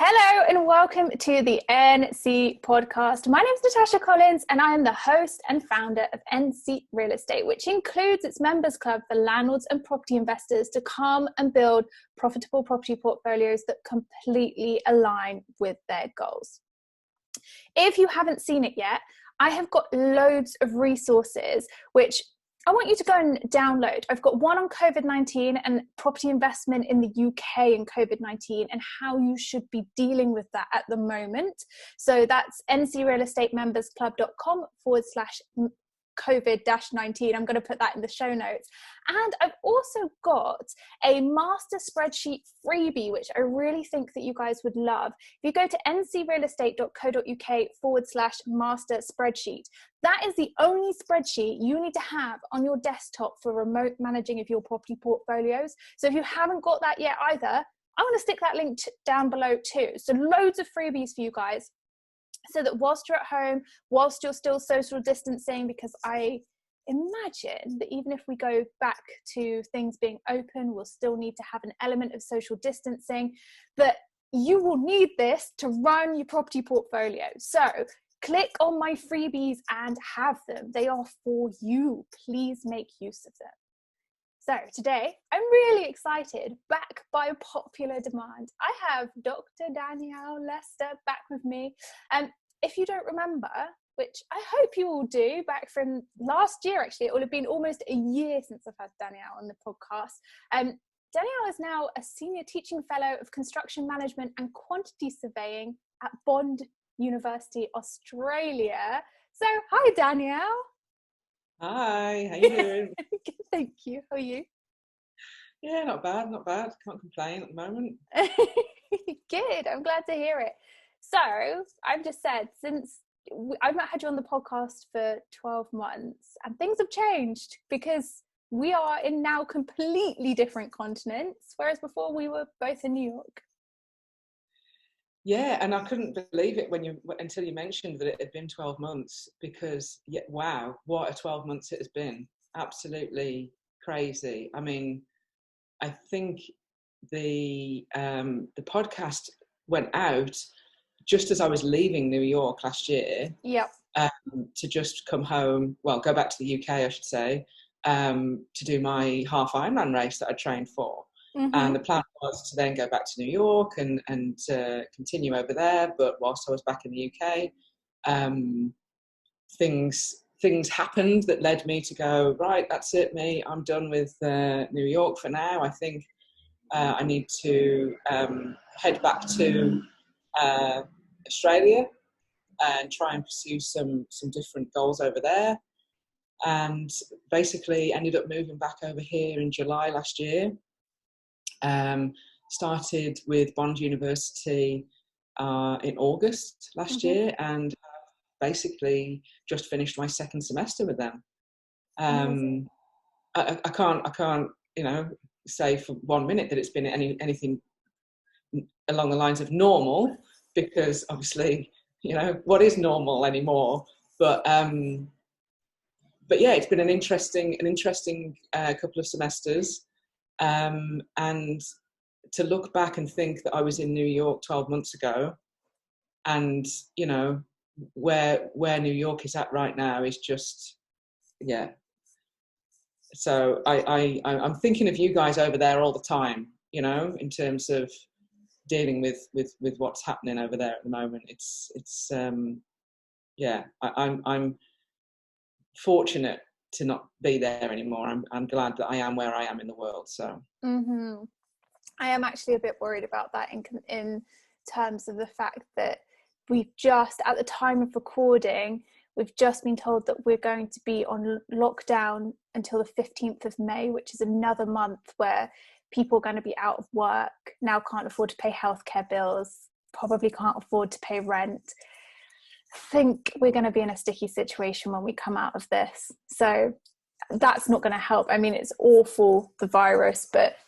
Hello and welcome to the NC podcast. My name is Natasha Collins and I am the host and founder of NC Real Estate, which includes its members club for landlords and property investors to come and build profitable property portfolios that completely align with their goals. If you haven't seen it yet, I have got loads of resources which I want you to go and download. I've got one on COVID-19 and property investment in the UK and COVID-19 and how you should be dealing with that at the moment. So that's ncrealestatemembersclub.com/COVID-19. I'm going to put that in the show notes. And I've also got a master spreadsheet freebie, which I really think that you guys would love. If you go to ncrealestate.co.uk/master spreadsheet, that is the only spreadsheet you need to have on your desktop for remote managing of your property portfolios. So if you haven't got that yet either, I'm going to stick that link down below too. So loads of freebies for you guys, so that whilst you're at home, whilst you're still social distancing, because I imagine that even if we go back to things being open, we'll still need to have an element of social distancing, that you will need this to run your property portfolio. So click on my freebies and have them. They are for you. Please make use of them. So today, I'm really excited, back by popular demand. I have Dr. Danielle Lester back with me. If you don't remember, which I hope you all do, back from last year actually, it will have been almost a year since I've had Danielle on the podcast. Danielle is now a senior teaching fellow of construction management and quantity surveying at Bond University, Australia. So hi, Danielle. Hi, how you doing? Good, thank you. How are you? Yeah, not bad. Can't complain at the moment. Good, I'm glad to hear it. So I've just said, since I've not had you on the podcast for 12 months and things have changed because we are in now completely different continents, whereas before we were both in New York. Yeah, and I couldn't believe it until you mentioned that it had been 12 months because, yeah, wow, what a 12 months it has been. Absolutely crazy. I mean, I think the podcast went out just as I was leaving New York last year. Yep. To just come home, well, go back to the UK, I should say, to do my half Ironman race that I trained for. Mm-hmm. And the plan was to then go back to New York and continue over there. But whilst I was back in the UK, things happened that led me to go, right, that's it, me. I'm done with New York for now. I think I need to head back to Australia and try and pursue some different goals over there. And basically ended up moving back over here in July last year. Started with Bond University in August last year, and basically just finished my second semester with them. I can't say for 1 minute that it's been anything along the lines of normal, because obviously what is normal anymore. But yeah, it's been an interesting couple of semesters. And to look back and think that I was in New York 12 months ago, and where New York is at right now is just, yeah. So I'm thinking of you guys over there all the time, in terms of dealing with what's happening over there at the moment. It's yeah, I'm fortunate to not be there anymore. I'm glad that I am where I am in the world. So I am actually a bit worried about that in terms of the fact that we've just, at the time of recording, we've just been told that we're going to be on lockdown until the 15th of May, which is another month where people are going to be out of work, now can't afford to pay healthcare bills, probably can't afford to pay rent. I think we're going to be in a sticky situation when we come out of this. So that's not going to help. I mean, it's awful, the virus, but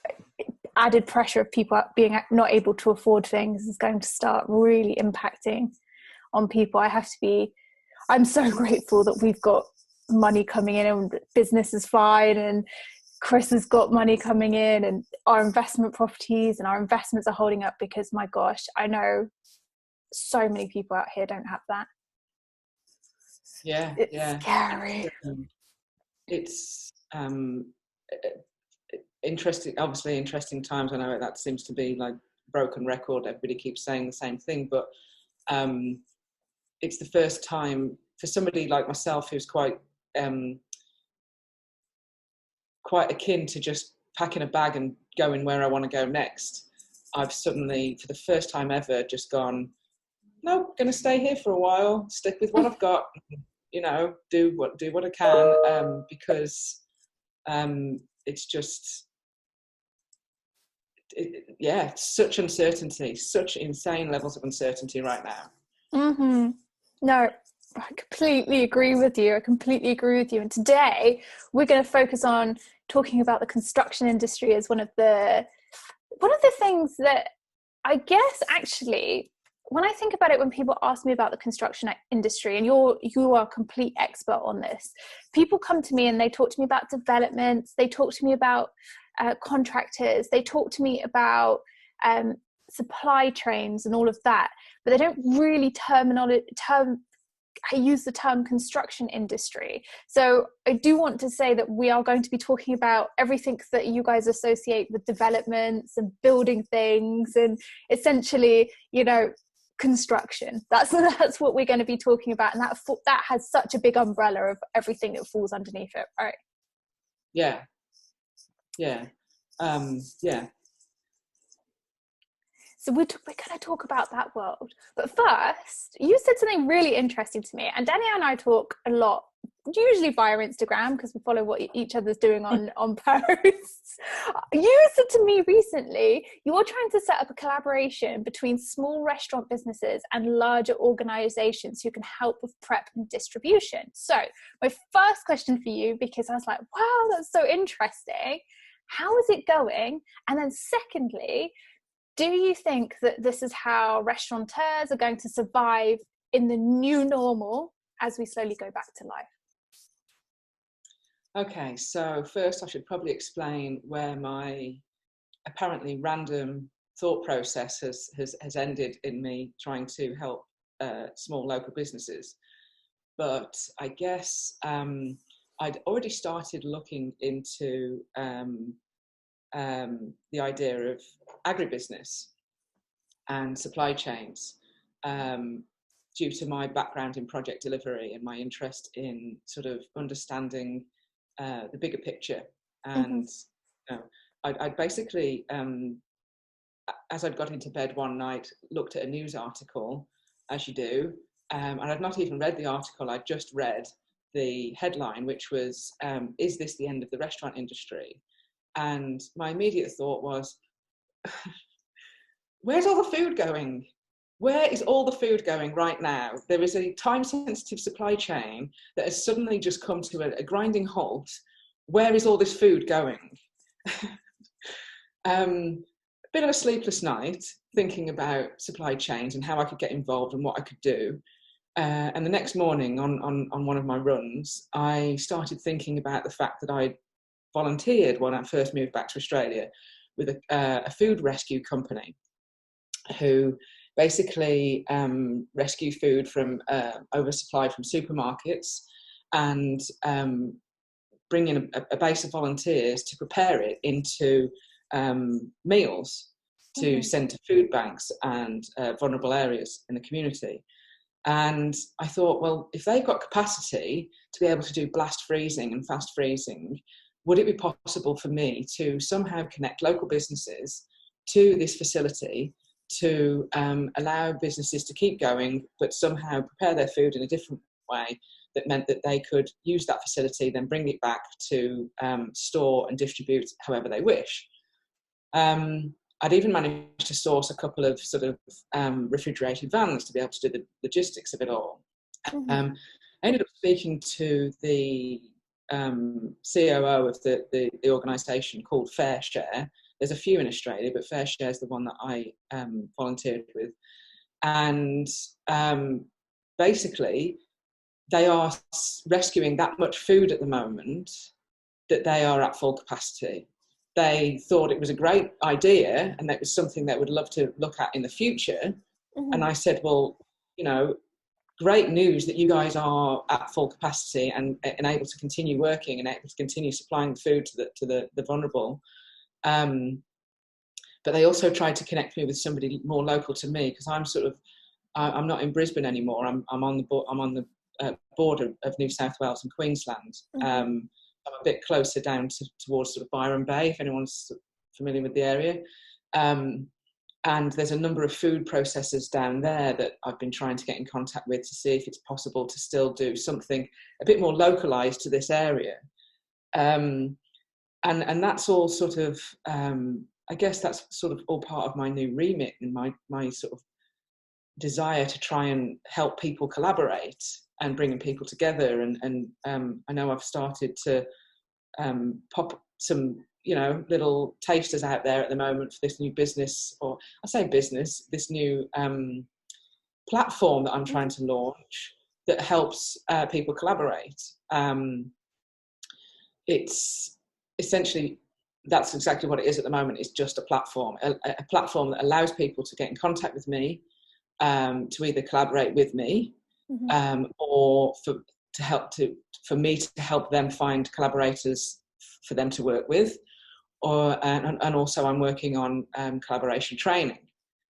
added pressure of people being not able to afford things is going to start really impacting on people. I'm so grateful that we've got money coming in and business is fine and Chris has got money coming in and our investment properties and our investments are holding up, because my gosh, I know so many people out here don't have that. It's scary. It's interesting, obviously interesting times. I know that seems to be like broken record. Everybody keeps saying the same thing, but it's the first time for somebody like myself who's quite akin to just packing a bag and going where I want to go next. I've suddenly, for the first time ever, just gone, no, going to stay here for a while, stick with what I've got, you know, do what I can, because it's just, such uncertainty, such insane levels of uncertainty right now. Mm-hmm. No, I completely agree with you. And today we're going to focus on talking about the construction industry as one of the things that, I guess, actually, when I think about it, when people ask me about the construction industry, and you are a complete expert on this, people come to me and they talk to me about developments, they talk to me about contractors, they talk to me about supply chains and all of that, but they don't really use the term construction industry. So I do want to say that we are going to be talking about everything that you guys associate with developments and building things, and essentially, you know, construction. That's what we're going to be talking about, and that has such a big umbrella of everything that falls underneath it, right? Yeah. So we're going to talk about that world. But first, you said something really interesting to me. And Danielle and I talk a lot, usually via Instagram, because we follow what each other's doing on posts. You said to me recently, you're trying to set up a collaboration between small restaurant businesses and larger organizations who can help with prep and distribution. So my first question for you, because I was like, wow, that's so interesting. How is it going? And then secondly, do you think that this is how restaurateurs are going to survive in the new normal as we slowly go back to life? Okay, so first I should probably explain where my apparently random thought process has ended in me trying to help small local businesses. But I guess I'd already started looking into the idea of agribusiness and supply chains, due to my background in project delivery and my interest in sort of understanding the bigger picture. And you know, I'd basically, as I'd got into bed one night, looked at a news article, as you do, and I'd not even read the article, I'd just read the headline, which was, is this the end of the restaurant industry? And my immediate thought was, where's all the food going? Where is all the food going right now? There is a time-sensitive supply chain that has suddenly just come to a grinding halt. Where is all this food going? A bit of a sleepless night thinking about supply chains and how I could get involved and what I could do. And the next morning on one of my runs, I started thinking about the fact that I volunteered when I first moved back to Australia with a food rescue company who basically rescue food from oversupply from supermarkets and bring in a base of volunteers to prepare it into meals to send to food banks and vulnerable areas in the community. And I thought, well, if they've got capacity to be able to do blast freezing and fast freezing, would it be possible for me to somehow connect local businesses to this facility to allow businesses to keep going, but somehow prepare their food in a different way that meant that they could use that facility, then bring it back to store and distribute however they wish. I'd even managed to source a couple of sort of refrigerated vans to be able to do the logistics of it all. I ended up speaking to the COO of the organisation called Fair Share. There's a few in Australia, but Fair Share is the one that I volunteered with. And basically, they are rescuing that much food at the moment that they are at full capacity. They thought it was a great idea and that it was something they would love to look at in the future. Mm-hmm. And I said, well, you know, great news that you guys are at full capacity and able to continue working and able to continue supplying food to the vulnerable. But they also tried to connect me with somebody more local to me, because I'm not in Brisbane anymore. I'm on the border of New South Wales and Queensland. Mm-hmm. I'm a bit closer down towards sort of Byron Bay, if anyone's familiar with the area. And there's a number of food processors down there that I've been trying to get in contact with to see if it's possible to still do something a bit more localized to this area. And that's all sort of, I guess that's sort of all part of my new remit and my sort of desire to try and help people collaborate and bringing people together. And I know I've started to pop some, you know, little tasters out there at the moment for this new business, or I say business, this new platform that I'm trying to launch that helps people collaborate. It's essentially, that's exactly what it is at the moment. It's just a platform that allows people to get in contact with me, to either collaborate with me, Mm-hmm. or for me to help them find collaborators for them to work with, and also I'm working on collaboration training,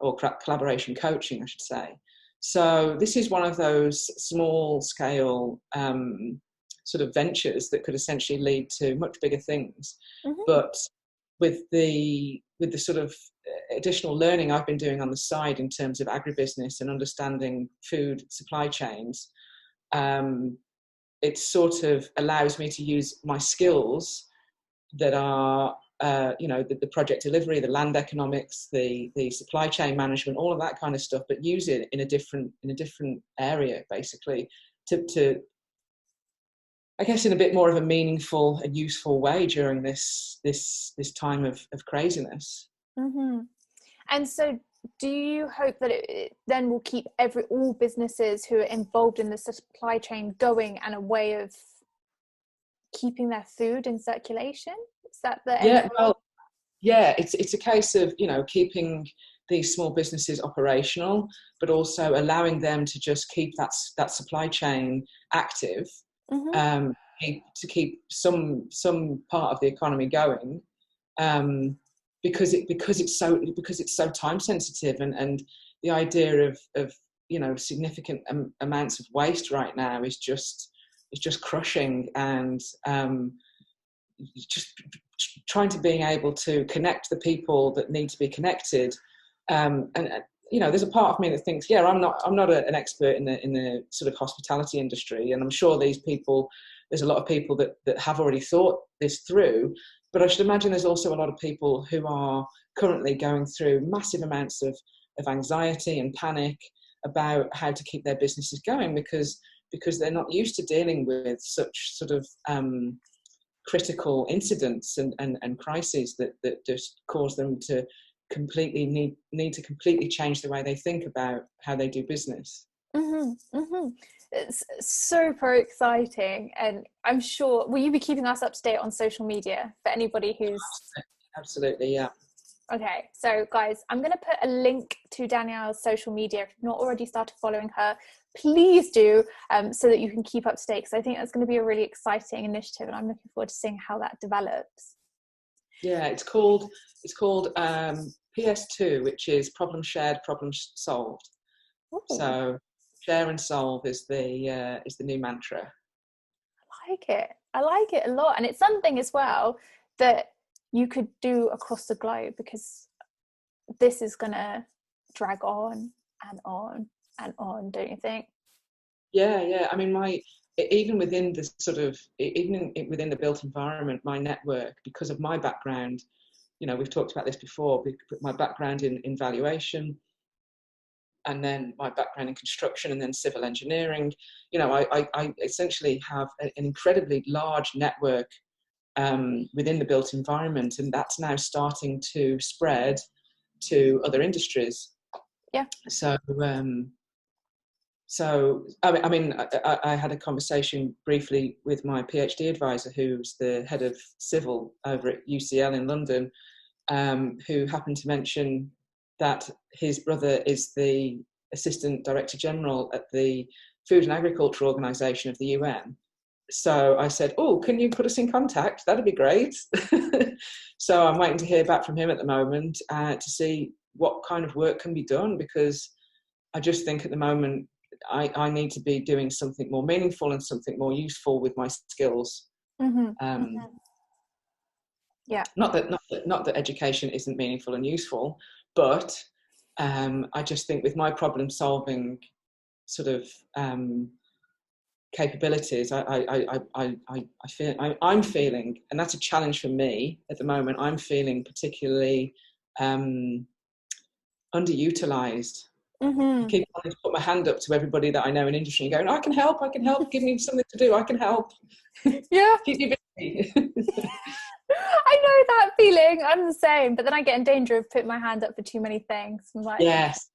or collaboration coaching, I should say. So this is one of those small scale sort of ventures that could essentially lead to much bigger things. Mm-hmm. But with the sort of additional learning I've been doing on the side in terms of agribusiness and understanding food supply chains, it sort of allows me to use my skills that are, you know, the project delivery, the land economics, the supply chain management, all of that kind of stuff, but use it in a different area, basically, to I guess in a bit more of a meaningful and useful way during this time of craziness. Mm-hmm. And so do you hope that it then will keep all businesses who are involved in the supply chain going, and a way of keeping their food in circulation? Is that the end goal? Well, yeah, it's a case of, you know, keeping these small businesses operational, but also allowing them to just keep that supply chain active, Mm-hmm. to keep some part of the economy going, because it's so time sensitive, and the idea of you know, significant amounts of waste right now is just crushing, and just trying to being able to connect the people that need to be connected. And you know, there's a part of me that thinks, yeah, I'm not an expert in the sort of hospitality industry, and I'm sure there's a lot of people that have already thought this through, but I should imagine there's also a lot of people who are currently going through massive amounts of anxiety and panic about how to keep their businesses going, because they're not used to dealing with such sort of critical incidents and crises that just cause them to completely need to completely change the way they think about how they do business. Mm-hmm. Mm-hmm. It's super exciting, and I'm sure, will you be keeping us up to date on social media for anybody who's... Absolutely, yeah. Okay, so guys, I'm going to put a link to Danielle's social media. If you've not already started following her, please do, so that you can keep up to date, because I think that's going to be a really exciting initiative, and I'm looking forward to seeing how that develops. Yeah, it's called PS2, which is problem shared, problem solved. Ooh. So share and solve is the new mantra. I like it a lot, and it's something as well that you could do across the globe, because this is gonna drag on and on and on, don't you think? Yeah. I mean, even within the sort of, within the built environment, my network, because of my background, you know, we've talked about this before, my background in valuation, and then my background in construction, and then civil engineering, you know, I essentially have an incredibly large network within the built environment, and that's now starting to spread to other industries. Yeah. So So, I had a conversation briefly with my PhD advisor, who's the head of civil over at UCL in London, who happened to mention that his brother is the Assistant Director General at the Food and Agriculture Organization of the UN. So I said, oh, can you put us in contact? That'd be great. So I'm waiting to hear back from him at the moment to see what kind of work can be done, because I just think at the moment I need to be doing something more meaningful and something more useful with my skills. Yeah. Not that education isn't meaningful and useful, but I just think with my problem solving sort of capabilities, I'm feeling, and that's a challenge for me at the moment, I'm feeling particularly underutilized. I keep wanting to put my hand up to everybody that I know in industry and going, I can help, give me something to do, I can help. Yeah. Keep me busy. I know that feeling. I'm the same, but then I get in danger of putting my hand up for too many things. I'm like, yes.